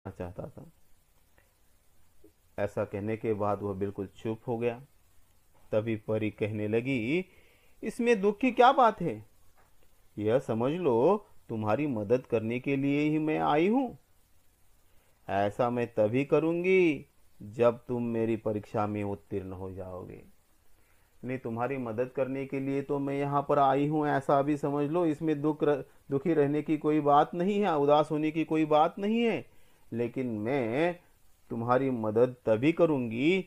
चाहता था। ऐसा कहने के बाद वह बिल्कुल चुप हो गया। तभी परी कहने लगी, इसमें दुख की क्या बात है? यह समझ लो तुम्हारी मदद करने के लिए ही मैं आई हूं। ऐसा मैं तभी करूंगी जब तुम मेरी परीक्षा में उत्तीर्ण हो जाओगे। नहीं, तुम्हारी मदद करने के लिए तो मैं यहाँ पर आई हूँ, ऐसा भी समझ लो। इसमें दुखी रहने की कोई बात नहीं है, उदास होने की कोई बात नहीं है। लेकिन मैं तुम्हारी मदद तभी करूंगी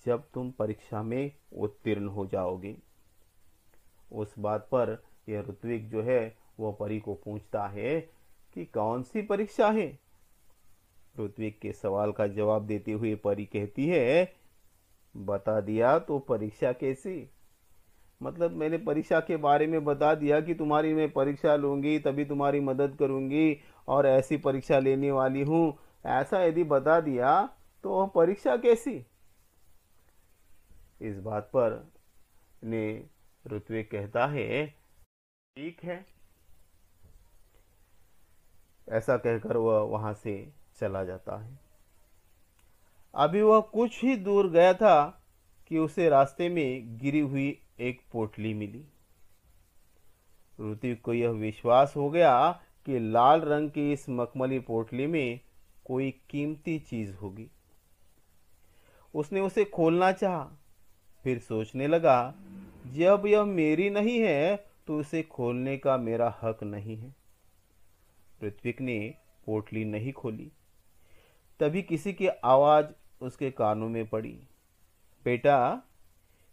जब तुम परीक्षा में उत्तीर्ण हो जाओगे। उस बात पर यह ऋत्विक जो है वह परी को पूछता है कि कौन सी परीक्षा है। ऋत्विक के सवाल का जवाब देते हुए परी कहती है, बता दिया तो परीक्षा कैसी? मतलब मैंने परीक्षा के बारे में बता दिया कि तुम्हारी मैं परीक्षा लूंगी, तभी तुम्हारी मदद करूंगी और ऐसी परीक्षा लेने वाली हूं। ऐसा यदि बता दिया तो वह परीक्षा कैसी? इस बात पर ने ऋत्विक कहता है, ठीक है। ऐसा कहकर वह वहां से चला जाता है। अभी वह कुछ ही दूर गया था कि उसे रास्ते में गिरी हुई एक पोटली मिली। ऋतिक को यह विश्वास हो गया कि लाल रंग की इस मखमली पोटली में कोई कीमती चीज होगी। उसने उसे खोलना चाहा, फिर सोचने लगा, जब यह मेरी नहीं है तो उसे खोलने का मेरा हक नहीं है। ऋत्विक ने पोटली नहीं खोली। तभी किसी की आवाज उसके कानों में पड़ी, बेटा,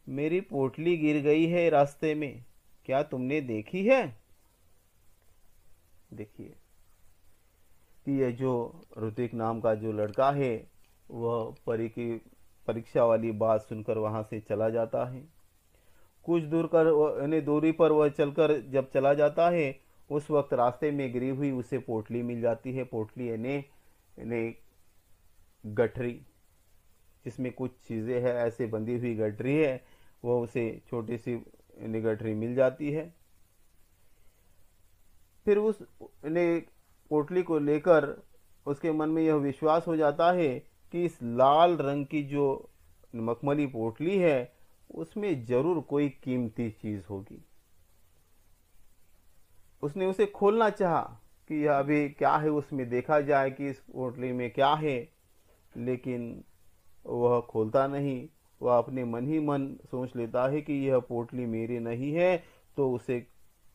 मेरी पोटली गिर गई है रास्ते में, क्या तुमने देखी है? देखिए कि यह जो ऋतिक नाम का जो लड़का है वह परी की परीक्षा वाली बात सुनकर वहां से चला जाता है। कुछ दूर कर यानी दूरी पर वह चलकर जब चला जाता है, उस वक्त रास्ते में गिरी हुई उसे पोटली मिल जाती है। पोटली यानी गठरी, जिसमें कुछ चीज़ें हैं ऐसे बंधी हुई गठरी है, वह उसे छोटी सी गठरी मिल जाती है। फिर उस पोटली को लेकर उसके मन में यह विश्वास हो जाता है कि इस लाल रंग की जो मखमली पोटली है उसमें जरूर कोई कीमती चीज होगी। उसने उसे खोलना चाहा कि यह अभी क्या है, उसमें देखा जाए कि इस पोटली में क्या है, लेकिन वह खोलता नहीं। वह अपने मन ही मन सोच लेता है कि यह पोटली मेरी नहीं है, तो उसे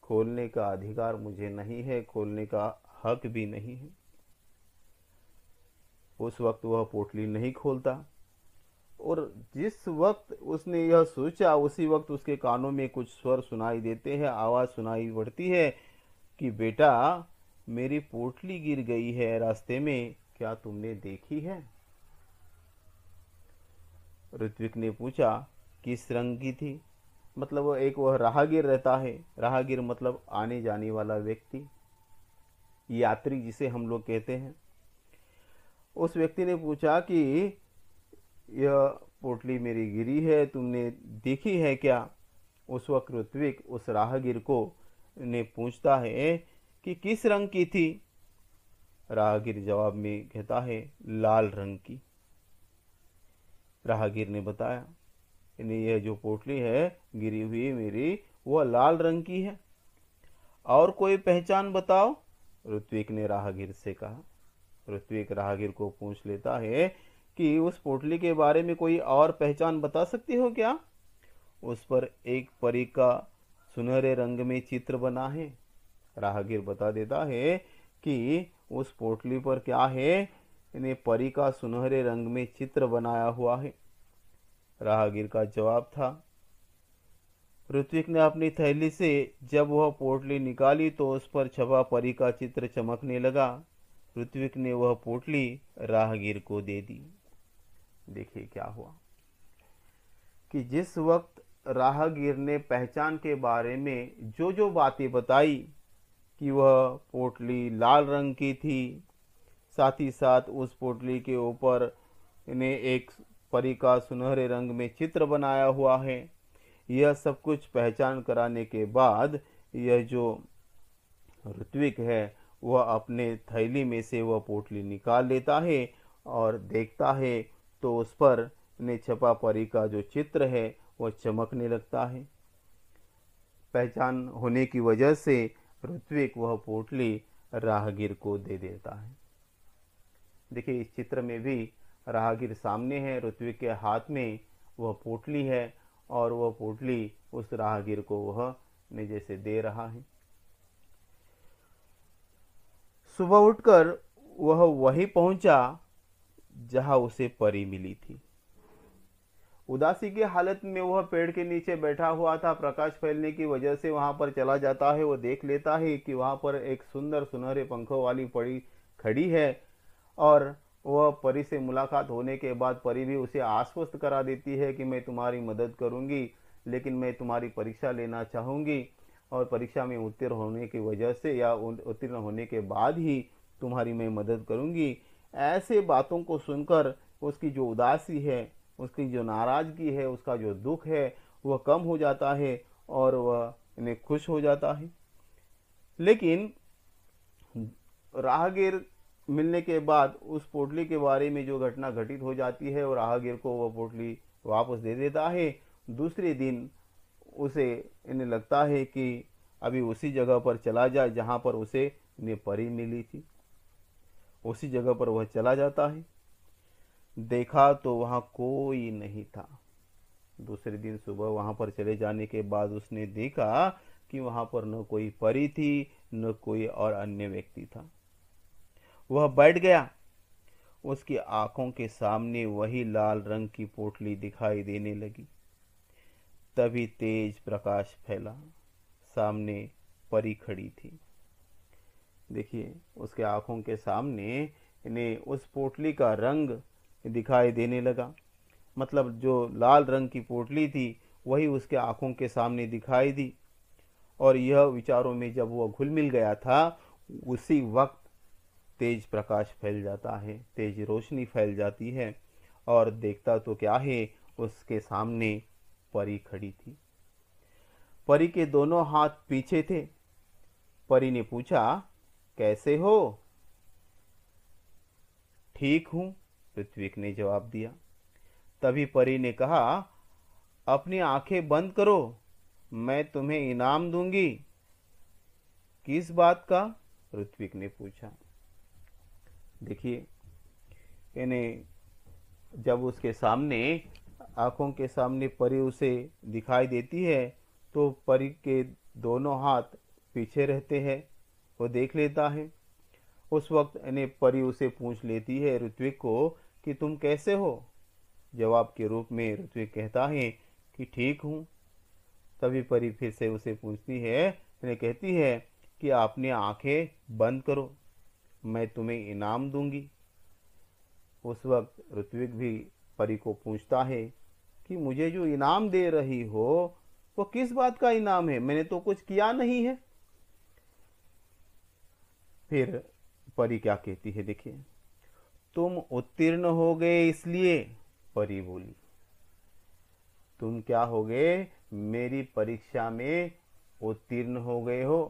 खोलने का अधिकार मुझे नहीं है, खोलने का हक भी नहीं है। उस वक्त वह पोटली नहीं खोलता और जिस वक्त उसने यह सोचा उसी वक्त उसके कानों में कुछ स्वर सुनाई देते हैं, आवाज सुनाई पड़ती है कि बेटा, मेरी पोटली गिर गई है रास्ते में, क्या तुमने देखी है? ऋत्विक ने पूछा, किस रंग की थी? मतलब वह राहगीर रहता है। राहगीर मतलब आने जाने वाला व्यक्ति, यात्री जिसे हम लोग कहते हैं। उस व्यक्ति ने पूछा कि यह पोटली मेरी गिरी है, तुमने देखी है क्या? उस वक्त ऋत्विक उस राहगीर को ने पूछता है कि किस रंग की थी? राहगीर जवाब में कहता है, लाल रंग की। राहगीर ने बताया, यह जो पोटली है गिरी हुई मेरी, वह लाल रंग की है। और कोई पहचान बताओ, ऋत्विक ने राहगीर से कहा। ऋत्विक राहगीर को पूछ लेता है कि उस पोटली के बारे में कोई और पहचान बता सकते हो क्या? उस पर एक परी का सुनहरे रंग में चित्र बना है। राहगीर बता देता है कि उस पोटली पर क्या है, इन्हें परी का सुनहरे रंग में चित्र बनाया हुआ है। राहगीर का जवाब था। ऋत्विक ने अपनी थैली से जब वह पोटली निकाली तो उस पर छपा परी का चित्र चमकने लगा। ऋत्विक ने वह पोटली राहगीर को दे दी। देखिए क्या हुआ कि जिस वक्त राहगीर ने पहचान के बारे में जो जो बातें बताई कि वह पोटली लाल रंग की थी, साथ ही साथ उस पोटली के ऊपर इन्हें एक परी का सुनहरे रंग में चित्र बनाया हुआ है, यह सब कुछ पहचान कराने के बाद यह जो ऋत्विक है वह अपने थैली में से वह पोटली निकाल लेता है और देखता है तो उस पर ने छपा परी का जो चित्र है वह चमकने लगता है। पहचान होने की वजह से ऋत्विक वह पोटली राहगीर को दे देता है। देखिए इस चित्र में भी राहगीर सामने है, ऋत्विक के हाथ में वह पोटली है और वह पोटली उस राहगीर को वह ने जैसे दे रहा है। सुबह उठकर वह वहीं पहुंचा जहां उसे परी मिली थी। उदासी की हालत में वह पेड़ के नीचे बैठा हुआ था। प्रकाश फैलने की वजह से वहां पर चला जाता है। वो देख लेता है कि वहां पर एक सुंदर सुनहरे पंखों वाली परी खड़ी है और वह परी से मुलाकात होने के बाद परी भी उसे आश्वस्त करा देती है कि मैं तुम्हारी मदद करूंगी, लेकिन मैं तुम्हारी परीक्षा लेना चाहूंगी और परीक्षा में उत्तीर्ण होने की वजह से या उत्तीर्ण होने के बाद ही तुम्हारी मैं मदद करूंगी। ऐसे बातों को सुनकर उसकी जो उदासी है, उसकी जो नाराजगी है, उसका जो दुख है वह कम हो जाता है और वह इन्हें खुश हो जाता है। लेकिन राहगीर मिलने के बाद उस पोटली के बारे में जो घटना घटित हो जाती है और राहगीर को वह पोटली वापस दे देता है। दूसरे दिन उसे इन्हें लगता है कि अभी उसी जगह पर चला जाए जहां पर उसे इन्हें परी मिली थी। उसी जगह पर वह चला जाता है। देखा तो वहां कोई नहीं था। दूसरे दिन सुबह वहां पर चले जाने के बाद उसने देखा कि वहां पर न कोई परी थी न कोई और अन्य व्यक्ति था। वह बैठ गया। उसकी आंखों के सामने वही लाल रंग की पोटली दिखाई देने लगी। तभी तेज प्रकाश फैला। सामने परी खड़ी थी। देखिए उसके आंखों के सामने इन्हें उस पोटली का रंग दिखाई देने लगा। मतलब जो लाल रंग की पोटली थी वही उसके आंखों के सामने दिखाई दी। और यह विचारों में जब वह घुल मिल गया था उसी वक्त तेज प्रकाश फैल जाता है, तेज रोशनी फैल जाती है और देखता तो क्या है, उसके सामने परी खड़ी थी। परी के दोनों हाथ पीछे थे। परी ने पूछा, कैसे हो? ठीक हूं, ऋत्विक ने जवाब दिया। तभी परी ने कहा, अपनी आंखें बंद करो, मैं तुम्हें इनाम दूंगी। किस बात का? ऋत्विक ने पूछा। देखिए इन्हें जब उसके सामने आंखों के सामने परी उसे दिखाई देती है तो परी के दोनों हाथ पीछे रहते हैं। वो देख लेता है। उस वक्त इन्हें परी उसे पूछ लेती है ऋत्विक को कि तुम कैसे हो? जवाब के रूप में ऋत्विक कहता है कि ठीक हूँ। तभी परी फिर से उसे पूछती है, इन्हें कहती है कि आपने आंखें बंद करो, मैं तुम्हें इनाम दूंगी। उस वक्त ऋत्विक भी परी को पूछता है कि मुझे जो इनाम दे रही हो वो किस बात का इनाम है? मैंने तो कुछ किया नहीं है। फिर परी क्या कहती है देखिए, तुम उत्तीर्ण हो गए इसलिए, परी बोली, तुम क्या हो गए? मेरी परीक्षा में उत्तीर्ण हो गए हो।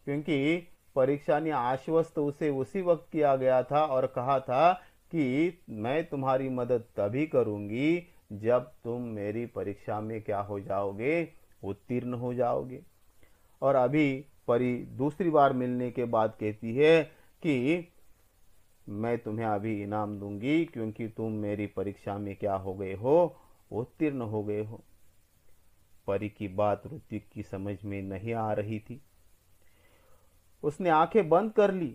क्योंकि परीक्षा ने आश्वस्त उसे उसी वक्त किया गया था और कहा था कि मैं तुम्हारी मदद तभी करूंगी जब तुम मेरी परीक्षा में क्या हो जाओगे? उत्तीर्ण हो जाओगे। और अभी परी दूसरी बार मिलने के बाद कहती है कि मैं तुम्हें अभी इनाम दूंगी क्योंकि तुम मेरी परीक्षा में क्या हो गए हो? उत्तीर्ण हो गए हो। परी की बात ऋत्विक की समझ में नहीं आ रही थी। उसने आंखें बंद कर ली।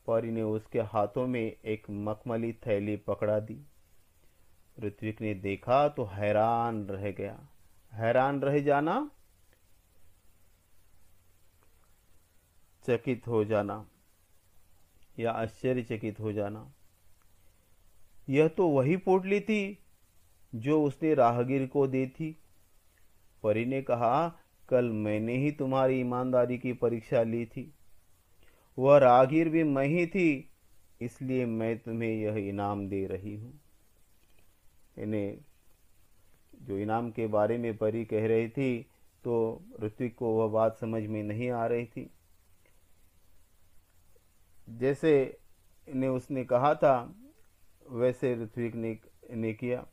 परी ने उसके हाथों में एक मखमली थैली पकड़ा दी। ऋत्विक ने देखा तो हैरान रह गया। हैरान रह जाना, चकित हो जाना या आश्चर्यचकित हो जाना। यह तो वही पोटली थी जो उसने राहगीर को दी थी। परी ने कहा, कल मैंने ही तुम्हारी ईमानदारी की परीक्षा ली थी। वह राहगीर भी मैं ही थी, इसलिए मैं तुम्हें यह इनाम दे रही हूं। इन्हें जो इनाम के बारे में परी कह रही थी तो ऋत्विक को वह बात समझ में नहीं आ रही थी। जैसे ने उसने कहा था वैसे ऋत्विक ने किया।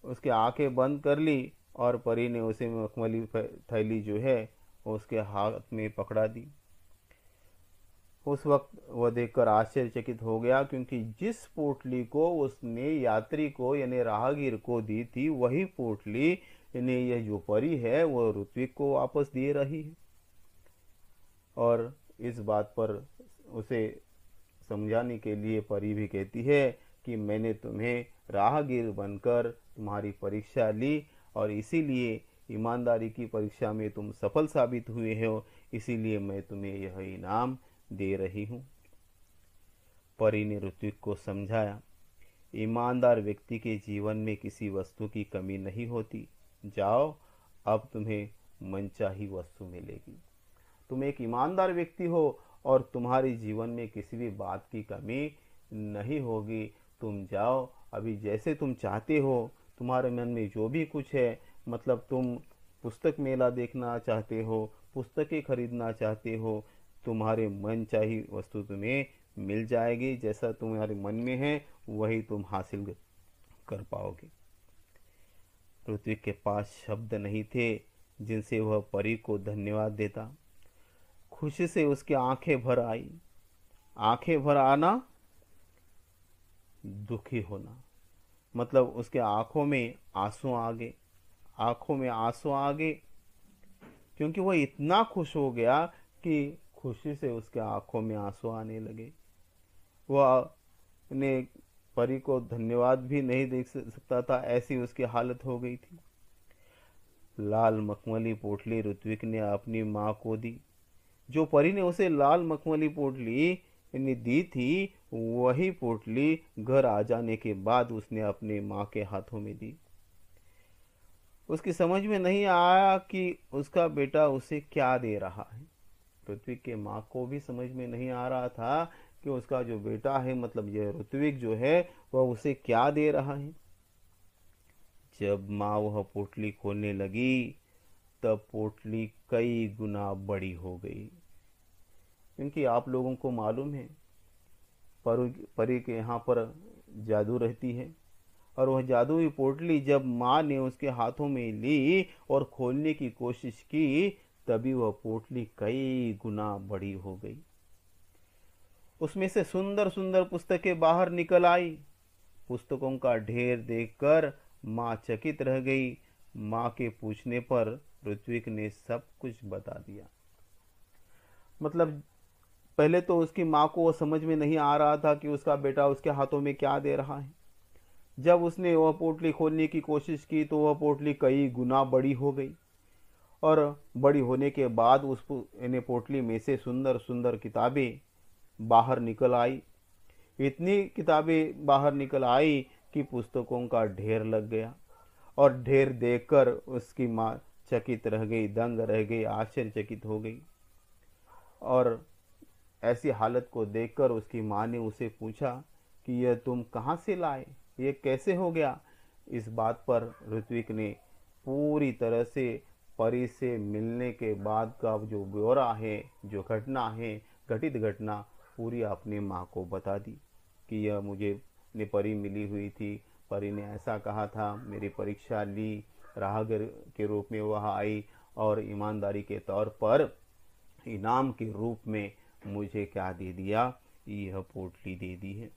उसकी आंखें बंद कर ली और परी ने उसे मखमली थैली जो है उसके हाथ में पकड़ा दी। उस वक्त वह देखकर आश्चर्यचकित हो गया, क्योंकि जिस पोटली को उसने यात्री को यानी राहगीर को दी थी वही पोटली यानी यह जो परी है वो ऋत्विक को वापस दे रही है। और इस बात पर उसे समझाने के लिए परी भी कहती है कि मैंने तुम्हें राहगीर बनकर तुम्हारी परीक्षा ली और इसीलिए ईमानदारी की परीक्षा में तुम सफल साबित हुए हो, इसीलिए मैं तुम्हें यह इनाम दे रही हूँ। परी ने ऋत्विक को समझाया, ईमानदार व्यक्ति के जीवन में किसी वस्तु की कमी नहीं होती। जाओ, अब तुम्हें मनचाही वस्तु मिलेगी। तुम एक ईमानदार व्यक्ति हो और तुम्हारे जीवन में किसी भी बात की कमी नहीं होगी। तुम जाओ, अभी जैसे तुम चाहते हो, तुम्हारे मन में जो भी कुछ है, मतलब तुम पुस्तक मेला देखना चाहते हो, पुस्तकें खरीदना चाहते हो, तुम्हारे मन चाही वस्तु तुम्हें मिल जाएगी। जैसा तुम्हारे मन में है वही तुम हासिल कर पाओगे। ऋत्विक के पास शब्द नहीं थे जिनसे वह परी को धन्यवाद देता। खुशी से उसकी आंखें भर आई। आंखें भर आना, दुखी होना, मतलब उसके आंखों में आंसू आ गए। आंखों में आंसू आ गए क्योंकि वह इतना खुश हो गया कि खुशी से उसके आंखों में आंसू आने लगे। वह ने परी को धन्यवाद भी नहीं दे सकता था, ऐसी उसकी हालत हो गई थी। लाल मखमली पोटली ऋत्विक ने अपनी माँ को दी। जो परी ने उसे लाल मखमली पोटली दी थी वही पोटली घर आ जाने के बाद उसने अपने माँ के हाथों में दी। उसकी समझ में नहीं आया कि उसका बेटा उसे क्या दे रहा है। ऋत्विक के माँ को भी समझ में नहीं आ रहा था कि उसका जो बेटा है, मतलब यह ऋत्विक जो है, वह उसे क्या दे रहा है। जब माँ वह पोटली खोलने लगी तब पोटली कई गुना बड़ी हो गई। क्योंकि आप लोगों को मालूम है परी के यहाँ पर जादू रहती है, और वह जादुई पोटली जब माँ ने उसके हाथों में ली और खोलने की कोशिश की तभी वह पोटली कई गुना बड़ी हो गई। उसमें से सुंदर सुंदर पुस्तकें बाहर निकल आई। पुस्तकों का ढेर देखकर माँ चकित रह गई। माँ के पूछने पर ऋत्विक ने सब कुछ बता दिया। मतलब पहले तो उसकी माँ को वो समझ में नहीं आ रहा था कि उसका बेटा उसके हाथों में क्या दे रहा है। जब उसने वह पोटली खोलने की कोशिश की तो वह पोटली कई गुना बड़ी हो गई, और बड़ी होने के बाद उस पोटली में से सुंदर सुंदर किताबें बाहर निकल आई। इतनी किताबें बाहर निकल आई कि पुस्तकों का ढेर लग गया, और ढेर देखकर उसकी माँ चकित रह गई, दंग रह गई, आश्चर्यचकित हो गई। और ऐसी हालत को देखकर उसकी माँ ने उसे पूछा कि यह तुम कहाँ से लाए, ये कैसे हो गया। इस बात पर ऋत्विक ने पूरी तरह से परी से मिलने के बाद का जो ब्यौरा है, जो घटना है, घटित घटना पूरी अपनी माँ को बता दी कि यह मुझे ने परी मिली हुई थी, परी ने ऐसा कहा था, मेरी परीक्षा ली, राहगीर के रूप में वह आई और ईमानदारी के तौर पर इनाम के रूप में मुझे क्या दे दिया, यह पोटली दे दी है।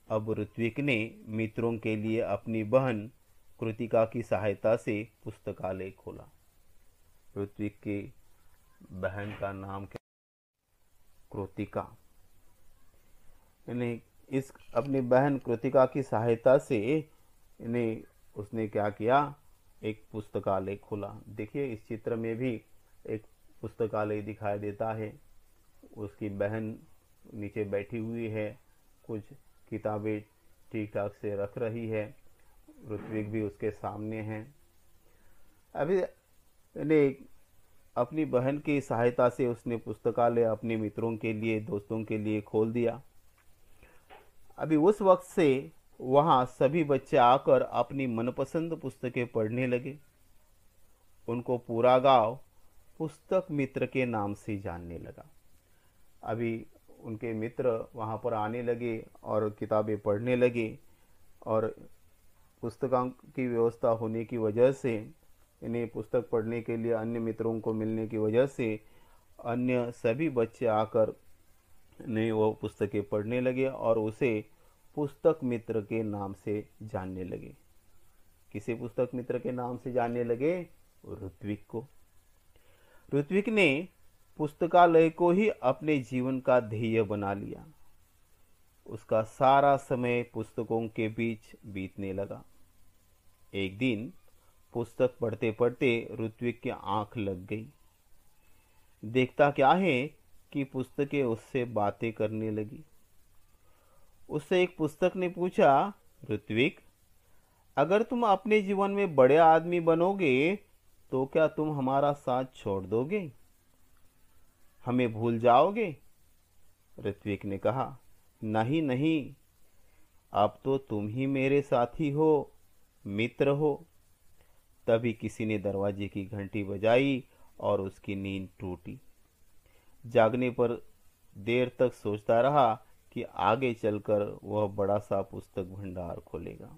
अब ऋत्विक ने मित्रों के लिए अपनी बहन कृतिका की सहायता से पुस्तकालय खोला। ऋत्विक की बहन का नाम क्या? कृतिका। यानी इस अपनी बहन कृतिका की सहायता से इन्हें उसने क्या किया, एक पुस्तकालय खोला। देखिए इस चित्र में भी एक पुस्तकालय दिखाई देता है। उसकी बहन नीचे बैठी हुई है, कुछ किताबें ठीक ठाक से रख रही है, ऋत्विक भी उसके सामने है। अभी अपनी बहन की सहायता से उसने पुस्तकालय अपने मित्रों के लिए, दोस्तों के लिए खोल दिया। अभी उस वक्त से वहाँ सभी बच्चे आकर अपनी मनपसंद पुस्तकें पढ़ने लगे। उनको पूरा गांव पुस्तक मित्र के नाम से जानने लगा। अभी उनके मित्र वहाँ पर आने लगे और किताबें पढ़ने लगे, और पुस्तकों की व्यवस्था होने की वजह से, इन्हें पुस्तक पढ़ने के लिए अन्य मित्रों को मिलने की वजह से अन्य सभी बच्चे आकर ने वो पुस्तकें पढ़ने लगे और उसे पुस्तक मित्र के नाम से जानने लगे। किसे पुस्तक मित्र के नाम से जानने लगे? ऋत्विक को। ऋत्विक ने पुस्तकालय को ही अपने जीवन का ध्येय बना लिया। उसका सारा समय पुस्तकों के बीच बीतने लगा। एक दिन पुस्तक पढ़ते पढ़ते ऋत्विक की आंख लग गई। देखता क्या है कि पुस्तकें उससे बातें करने लगी। उससे एक पुस्तक ने पूछा, ऋत्विक, अगर तुम अपने जीवन में बड़े आदमी बनोगे तो क्या तुम हमारा साथ छोड़ दोगे? हमें भूल जाओगे? ऋत्विक ने कहा, नहीं नहीं, अब तो तुम ही मेरे साथी हो, मित्र हो। तभी किसी ने दरवाजे की घंटी बजाई और उसकी नींद टूटी। जागने पर देर तक सोचता रहा कि आगे चलकर वह बड़ा सा पुस्तक भंडार खोलेगा।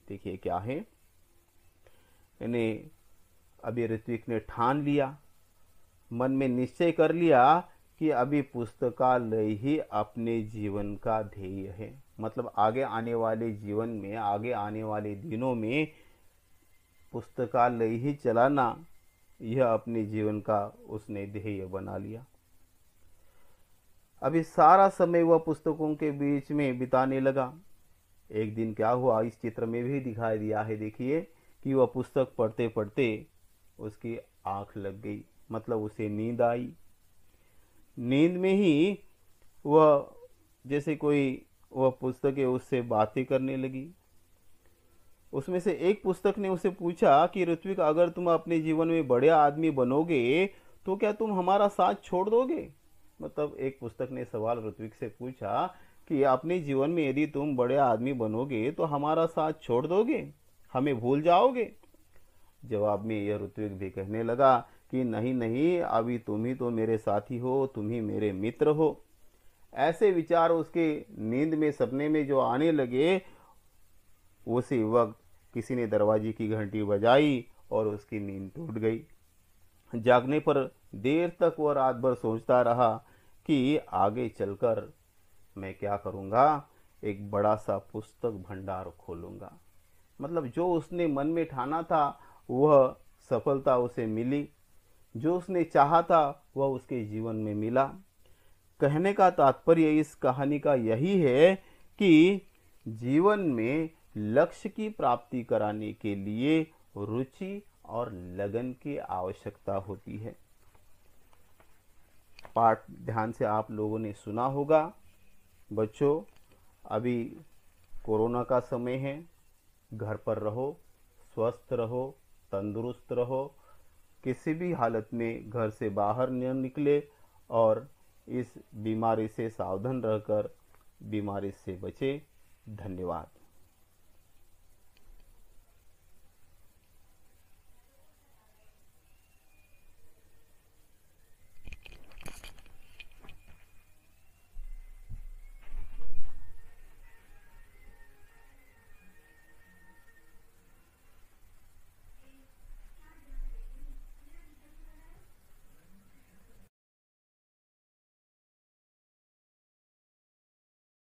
देखिए क्या है, इन्हें अभी ऋत्विक ने ठान लिया, मन में निश्चय कर लिया कि अभी पुस्तकालय ही अपने जीवन का ध्येय है। मतलब आगे आने वाले जीवन में, आगे आने वाले दिनों में पुस्तकालय ही चलाना, यह अपने जीवन का उसने ध्येय बना लिया। अभी सारा समय वह पुस्तकों के बीच में बिताने लगा। एक दिन क्या हुआ, इस चित्र में भी दिखाई दिया है। देखिए कि वह पुस्तक पढ़ते पढ़ते उसकी आंख लग गई, मतलब उसे नींद आई। नींद में ही वह जैसे कोई वह पुस्तकें उससे बातें करने लगी। उसमें से एक पुस्तक ने उसे पूछा कि ऋत्विक, अगर तुम अपने जीवन में बड़े आदमी बनोगे तो क्या तुम हमारा साथ छोड़ दोगे? मतलब एक पुस्तक ने सवाल ऋत्विक से पूछा कि अपने जीवन में यदि तुम बड़े आदमी बनोगे तो हमारा साथ छोड़ दोगे, हमें भूल जाओगे? जवाब में यह ऋत्विक भी कहने लगा कि नहीं नहीं, अभी तुम ही तो मेरे साथी हो, तुम ही मेरे मित्र हो। ऐसे विचार उसके नींद में, सपने में जो आने लगे, उसी वक्त किसी ने दरवाजे की घंटी बजाई और उसकी नींद टूट गई। जागने पर देर तक वह रात भर सोचता रहा कि आगे चलकर मैं क्या करूंगा, एक बड़ा सा पुस्तक भंडार खोलूंगा। मतलब जो उसने मन में ठाना था वह सफलता उसे मिली, जो उसने चाहा था वह उसके जीवन में मिला। कहने का तात्पर्य इस कहानी का यही है कि जीवन में लक्ष्य की प्राप्ति कराने के लिए रुचि और लगन की आवश्यकता होती है। पाठ ध्यान से आप लोगों ने सुना होगा। बच्चों, अभी कोरोना का समय है, घर पर रहो, स्वस्थ रहो, तंदुरुस्त रहो, किसी भी हालत में घर से बाहर न निकले और इस बीमारी से सावधान रहकर बीमारी से बचे। धन्यवाद।